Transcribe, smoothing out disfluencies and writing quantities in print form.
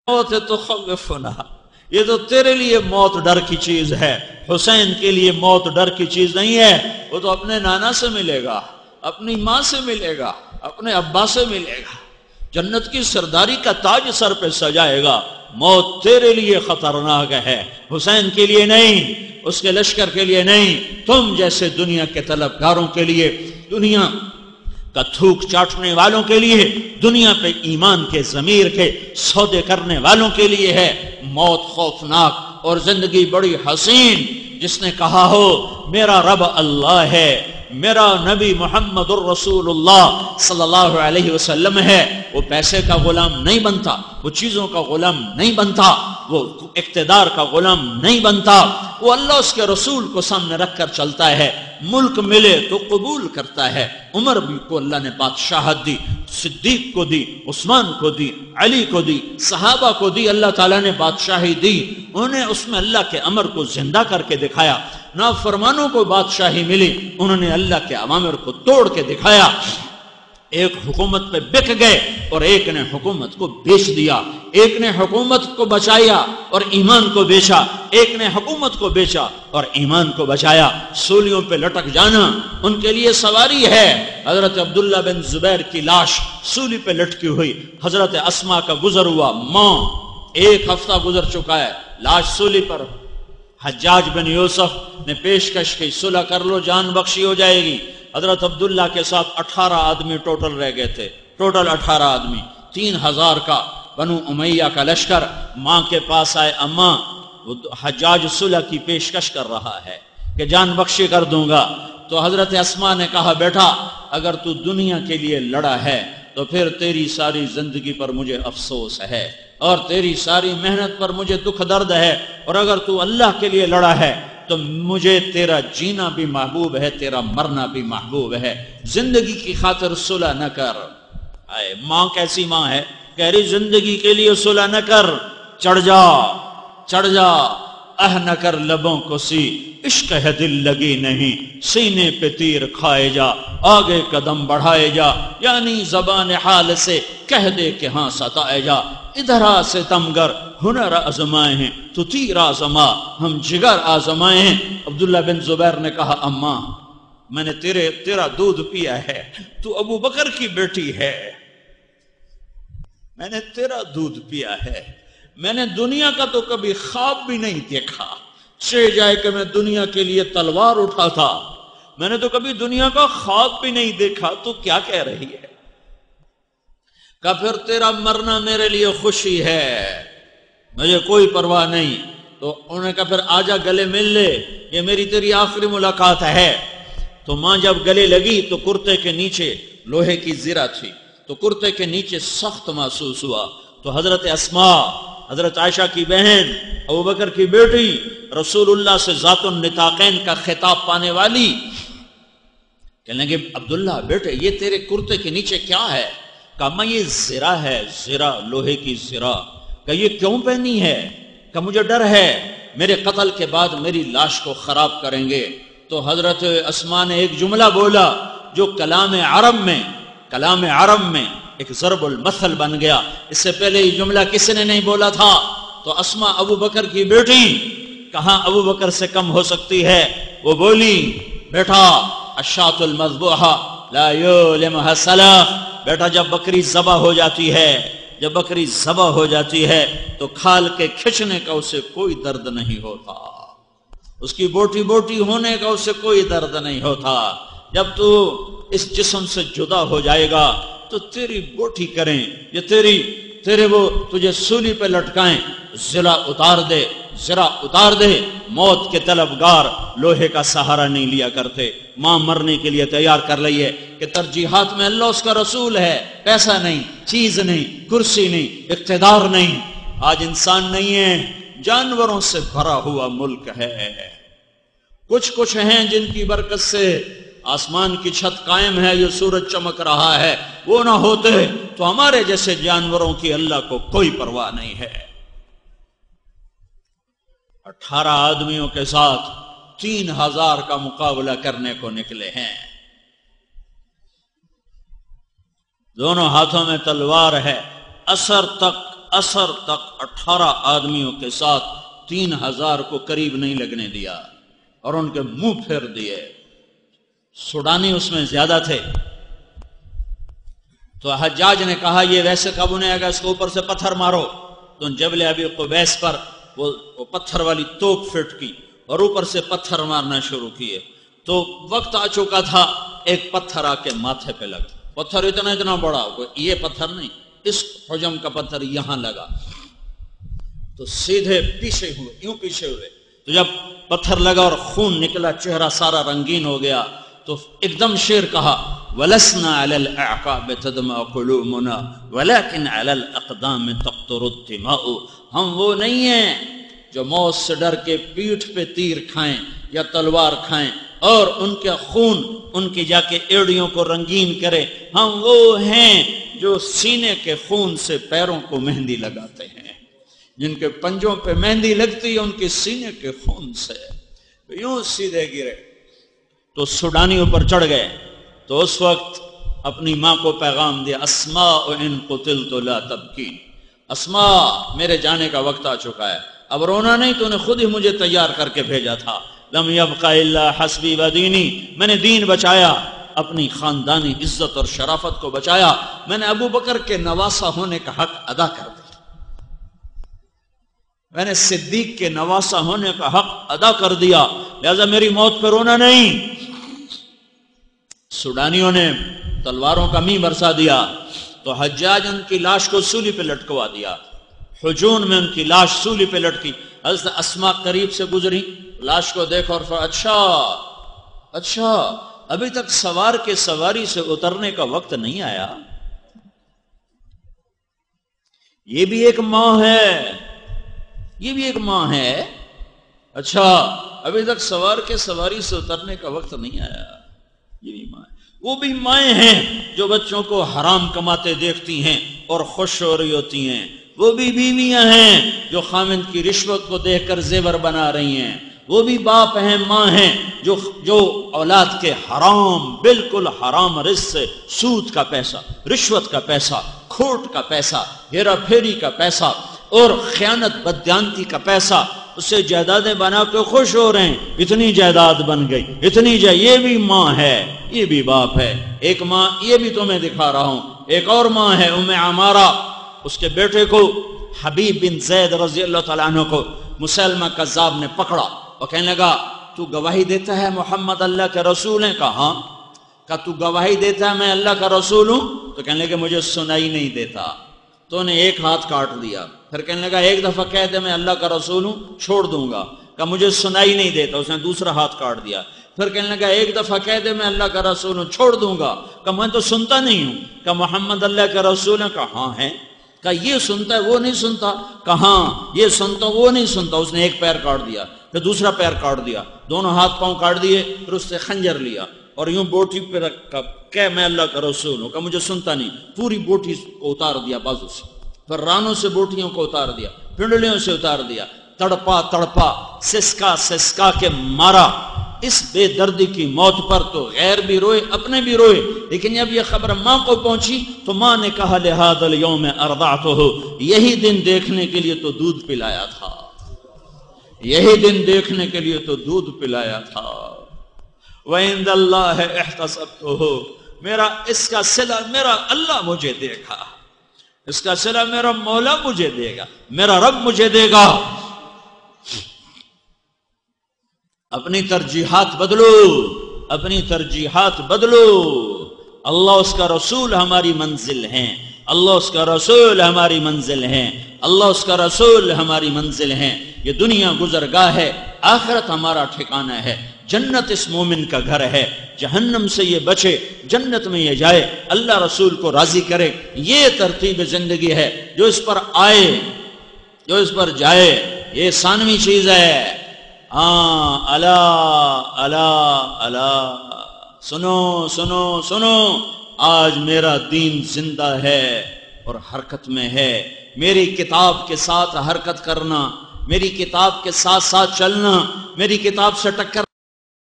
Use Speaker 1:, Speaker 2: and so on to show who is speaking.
Speaker 1: موت تخوفنا، یہ تو تیرے لیے موت ڈر کی چیز ہے، حسین کے لیے موت ڈر کی چیز نہیں ہے۔ وہ تو اپنے نانا سے ملے گا، اپنی ماں سے ملے گا، اپنے ابا سے ملے گا، جنت کی سرداری کا تاج سر پہ سجائے گا۔ موت تیرے لیے خطرناک ہے، حسین کے لیے نہیں، اس کے لشکر کے لیے نہیں، تم جیسے دنیا کے طلبگاروں کے لیے، دنیا کا تھوک چاٹنے والوں کے لیے، دنیا پہ ایمان کے ضمیر کے سودے کرنے والوں کے لیے ہے موت خوفناک اور زندگی بڑی حسین۔ جس نے کہا ہو میرا رب اللہ ہے، میرا نبی محمد الرسول اللہ صلی اللہ علیہ وسلم ہے، وہ پیسے کا غلام نہیں بنتا، وہ چیزوں کا غلام نہیں بنتا، وہ اقتدار کا غلام نہیں بنتا، وہ اللہ اس کے رسول کو سامنے رکھ کر چلتا ہے۔ ملک ملے تو قبول کرتا ہے۔ عمر بھی کو اللہ نے بادشاہت دی، صدیق کو دی، عثمان کو دی، علی کو دی، صحابہ کو دی، اللہ تعالیٰ نے بادشاہی دی، انہیں اس میں اللہ کے امر کو زندہ کر کے دکھایا۔ نافرمانوں کو بادشاہی ملی، انہوں نے اللہ کے اوامر کو توڑ کے دکھایا۔ ایک حکومت پہ بک گئے اور ایک نے حکومت کو بیچ دیا، ایک نے حکومت کو بچایا اور ایمان کو بیچا، ایک نے حکومت کو بیچا اور ایمان کو بچایا۔ سولیوں پہ لٹک جانا ان کے لیے سواری ہے۔ حضرت عبداللہ بن زبیر کی لاش سولی پہ لٹکی ہوئی، حضرت اسما کا گزر ہوا، ماں 1 ہفتہ گزر چکا ہے، لاش سولی پر۔ حجاج بن یوسف نے پیشکش کی صلح کر لو، جان بخشی ہو جائے گی۔ حضرت عبداللہ کے ساتھ 18 آدمی ٹوٹل رہ گئے تھے، ٹوٹل 18 آدمی، 3000 کا بنو امیہ کا لشکر۔ ماں کے پاس آئے، اماں حجاج صلح کی پیشکش کر رہا ہے کہ جان بخشی کر دوں گا۔ تو حضرت اسما نے کہا بیٹا اگر تو دنیا کے لیے لڑا ہے تو پھر تیری ساری زندگی پر مجھے افسوس ہے اور تیری ساری محنت پر مجھے دکھ درد ہے، اور اگر تو اللہ کے لیے لڑا ہے تو مجھے تیرا جینا بھی محبوب ہے، تیرا مرنا بھی محبوب ہے، زندگی کی خاطر صلح نہ کر۔ آئے ماں کیسی ماں ہے، کہہ رہی زندگی کے لیے صلح نہ کر، چڑھ جا چڑھ جا، نہ کر لبوں کو سی، عشق ہے دل لگی نہیں، سینے پہ تیر کھائے جا، آگے قدم بڑھائے جا، یعنی زبان حال سے کہہ دے کہ ہاں ستائے جا، ادھر آ ستمگر ہنر آزمائے ہیں تو تیر آزما، ہم جگر آزمائے ہیں۔ عبداللہ بن زبیر نے کہا اماں میں نے تیرا دودھ پیا ہے، تو ابو بکر کی بیٹی ہے، میں نے تیرا دودھ پیا ہے، میں نے دنیا کا تو کبھی خواب بھی نہیں دیکھا، چہ جائے کہ میں دنیا کے لیے تلوار اٹھاتا، میں نے تو کبھی دنیا کا خواب بھی نہیں دیکھا، تو کیا کہہ رہی ہے؟ کہ پھر تیرا مرنا میرے لیے خوشی ہے، مجھے کوئی پرواہ نہیں۔ تو انہوں نے کہا پھر آجا گلے مل لے، یہ میری تیری آخری ملاقات ہے۔ تو ماں جب گلے لگی تو کرتے کے نیچے لوہے کی زرہ تھی، تو کرتے کے نیچے سخت محسوس ہوا۔ تو حضرت اسما، حضرت عائشہ کی بہن، ابوبکر کی بیٹی، رسول اللہ سے ذات النطاقین کا خطاب پانے والی، کہنے لگے عبداللہ بیٹے یہ تیرے کرتے کے نیچے کیا ہے؟ کہا میں یہ زرہ ہے، زرہ لوہے کی زرہ۔ کہ یہ کیوں پہنی ہے؟ کہ مجھے ڈر ہے میرے قتل کے بعد میری لاش کو خراب کریں گے۔ تو حضرت اسما نے ایک جملہ بولا جو کلام عرب میں ایک ضرب المثل بن گیا۔ اس سے پہلے یہ جملہ کسی نے نہیں بولا تھا۔ تو اسما ابو بکر کی بیٹی کہاں ابو بکر سے کم ہو سکتی ہے، وہ بولی بیٹا الشاۃ المذبوحہ لا یؤلمها سلاخ، بیٹا جب بکری ذبح ہو جاتی ہے، جب بکری ذبح ہو جاتی ہے تو کھال کے کھچنے کا اسے کوئی درد نہیں ہوتا، اس کی بوٹی بوٹی ہونے کا اسے کوئی درد نہیں ہوتا۔ جب تو اس جسم سے جدا ہو جائے گا تو تیری بوٹی کریں، یہ تیرے وہ تجھے سولی پہ لٹکائیں، ضلع اتار دے۔ موت کے طلبگار لوہے کا سہارا نہیں لیا کرتے، ماں مرنے کے لیے تیار کر رہی ہے کہ ترجیحات میں اللہ اس کا رسول ہے، پیسہ نہیں، چیز نہیں، کرسی نہیں، اقتدار نہیں۔ آج انسان نہیں ہے، جانوروں سے بھرا ہوا ملک ہے۔ کچھ ہیں جن کی برکت سے آسمان کی چھت قائم ہے، یہ سورج چمک رہا ہے، وہ نہ ہوتے تو ہمارے جیسے جانوروں کی اللہ کو کوئی پرواہ نہیں ہے۔ 18 آدمیوں کے ساتھ 3000 کا مقابلہ کرنے کو نکلے ہیں، دونوں ہاتھوں میں تلوار ہے، عصر تک اثر تک 18 آدمیوں کے ساتھ 3000 کو قریب نہیں لگنے دیا اور ان کے منہ پھیر دیے. سوڈانی اس میں زیادہ تھے. تو حجاج نے کہا یہ ویسے قابو نہیں آئے گا, اس کے اوپر سے پتھر مارو. تو جبل ابی قبیس پر وہ پتھر والی توپ فٹ کی اور اوپر سے پتھر مارنا شروع کیے. تو وقت آ چکا تھا, ایک پتھر آ کے ماتھے پہ لگا. پتھر اتنا بڑا, یہ پتھر نہیں, اس حجم کا پتھر یہاں لگا تو سیدھے پیچھے ہوئے, یوں پیچھے ہوئے. تو جب پتھر لگا اور خون نکلا, چہرہ سارا رنگین ہو گیا, تو ایک دم شعر کہا وَلَسْنَا عَلَى الْأَعْقَابِ تَدْمَعُ قُلُوبُنَا وَلَكِنْ عَلَى الْأَقْدَامِ تَقْطُرُ الدِّمَاءُ. ہم وہ نہیں ہیں جو موت سے ڈر کے پیٹھ پہ تیر کھائیں یا تلوار کھائیں اور ان کا خون ان کی جا کے ایڑیوں کو رنگین کرے. ہم وہ ہیں جو سینے کے خون سے پیروں کو مہندی لگاتے ہیں. جن کے پنجوں پہ مہندی لگتی ہے ان کے سینے کے خون سے. یوں سیدھے گرے تو سوڈانی اوپر چڑھ گئے. تو اس وقت اپنی ماں کو پیغام دیا, اسماء ان قتلت لا تبکین. اسماء, میرے جانے کا وقت آ چکا ہے, اب رونا نہیں, تو نے خود ہی مجھے تیار کر کے بھیجا تھا. لم یبق الا حسبی و دینی, میں نے دین بچایا, اپنی خاندانی عزت اور شرافت کو بچایا. میں نے ابو بکر کے نواسا ہونے کا حق ادا کر دیا, میں نے صدیق کے نواسا ہونے کا حق ادا کر دیا, لہذا میری موت پہ رونا نہیں. سوڈانیوں نے تلواروں کا می برسا دیا تو حجاج ان کی لاش کو سولی پہ لٹکوا دیا. حجون میں ان کی لاش سولی پہ لٹکی. حضرت اسماء قریب سے گزری, لاش کو دیکھا اور اچھا ابھی تک سوار کے سواری سے اترنے کا وقت نہیں آیا. یہ بھی ایک ماں ہے, یہ بھی ایک ماں ہے. اچھا ابھی تک سوار کے سواری سے اترنے کا وقت نہیں آیا. یہ بھی ماں ہے. وہ بھی مائیں ہیں جو بچوں کو حرام کماتے دیکھتی ہیں اور خوش ہو رہی ہوتی ہیں. وہ بھی بیویاں ہیں جو خامند کی رشوت کو دیکھ کر زیور بنا رہی ہیں. وہ بھی باپ ہیں, ماں ہیں جو اولاد کے حرام, بالکل حرام رزق سے, سود کا پیسہ, رشوت کا پیسہ, کھوٹ کا پیسہ, ہیرا پھیری کا پیسہ اور خیانت بددیانتی کا پیسہ, اسے جائیدادیں بنا کے خوش ہو رہے ہیں. اتنی جائیداد بن گئی, اتنی یہ بھی ماں ہے, یہ بھی باپ ہے. ایک ماں یہ بھی تمہیں دکھا رہا ہوں, ایک اور ماں ہے ام عمارہ. اس کے بیٹے کو حبیب بن زید رضی اللہ تعالیٰ عنہ کو مسلمہ کذاب نے پکڑا اور کہنے لگا تو گواہی دیتا ہے محمد اللہ کے رسول ہیں؟ کہا ہاں. کہا تو گواہی دیتا ہے میں اللہ کا رسول ہوں؟ تو کہنے لگا مجھے سنائی نہیں دیتا. تو نے ایک ہاتھ کاٹ دیا. پھر کہنے لگا ایک دفعہ کہہ دے میں اللہ کا رسول ہوں, چھوڑ دوں گا. کہا مجھے سنائی نہیں دیتا. اس نے دوسرا ہاتھ کاٹ دیا. پھر کہنے لگا ایک دفعہ کہہ دے میں اللہ کا رسول ہوں, چھوڑ دوں گا. کہا میں تو سنتا نہیں ہوں. کہا محمد اللہ کا رسول ہیں؟ کہا ہاں ہے. کہا یہ سنتا ہے وہ نہیں سنتا؟ کہا ہاں یہ سنتا وہ نہیں سنتا. اس نے ایک پیر کاٹ دیا, پھر دوسرا پیر کاٹ دیا, دونوں ہاتھ پاؤں کاٹ دیے. پھر اس سے خنجر لیا اور یوں بوٹی پہ رکھا, کہ میں اللہ کا رسول ہوں. کہا مجھے سنتا نہیں. پوری بوٹی کو اتار دیا بازو سے, پھر رانوں سے بوٹیوں کو اتار دیا, پنڈلیوں سے اتار دیا. تڑپا تڑپا سسکا سسکا کے مارا. اس بے دردی کی موت پر تو غیر بھی روئے, اپنے بھی روئے. لیکن جب یہ خبر ماں کو پہنچی تو ماں نے کہا لہذا الیوم ارضعتہ, یہی دن دیکھنے کے لیے تو دودھ پلایا تھا, یہی دن دیکھنے کے لیے تو دودھ پلایا تھا. وعند اللہ احتسبتہ, میرا اس کا صلہ میرا اللہ مجھے دے گا, اس کا صلہ میرا مولا مجھے دے گا, میرا رب مجھے دے گا. اپنی ترجیحات بدلو, اپنی ترجیحات بدلو. اللہ اس کا رسول ہماری منزل ہیں, اللہ اس کا رسول ہماری منزل ہیں, اللہ اس کا رسول ہماری منزل ہیں. یہ دنیا گزرگاہ ہے, آخرت ہمارا ٹھکانہ ہے. جنت اس مومن کا گھر ہے, جہنم سے یہ بچے, جنت میں یہ جائے, اللہ رسول کو راضی کرے. یہ ترتیب زندگی ہے. جو اس پر آئے, جو اس پر جائے, یہ ثانوی چیز ہے. ہاں الا الا الا, سنو سنو سنو, آج میرا دین زندہ ہے اور حرکت میں ہے. میری کتاب کے ساتھ حرکت کرنا, میری کتاب کے ساتھ ساتھ چلنا, میری کتاب سے ٹکر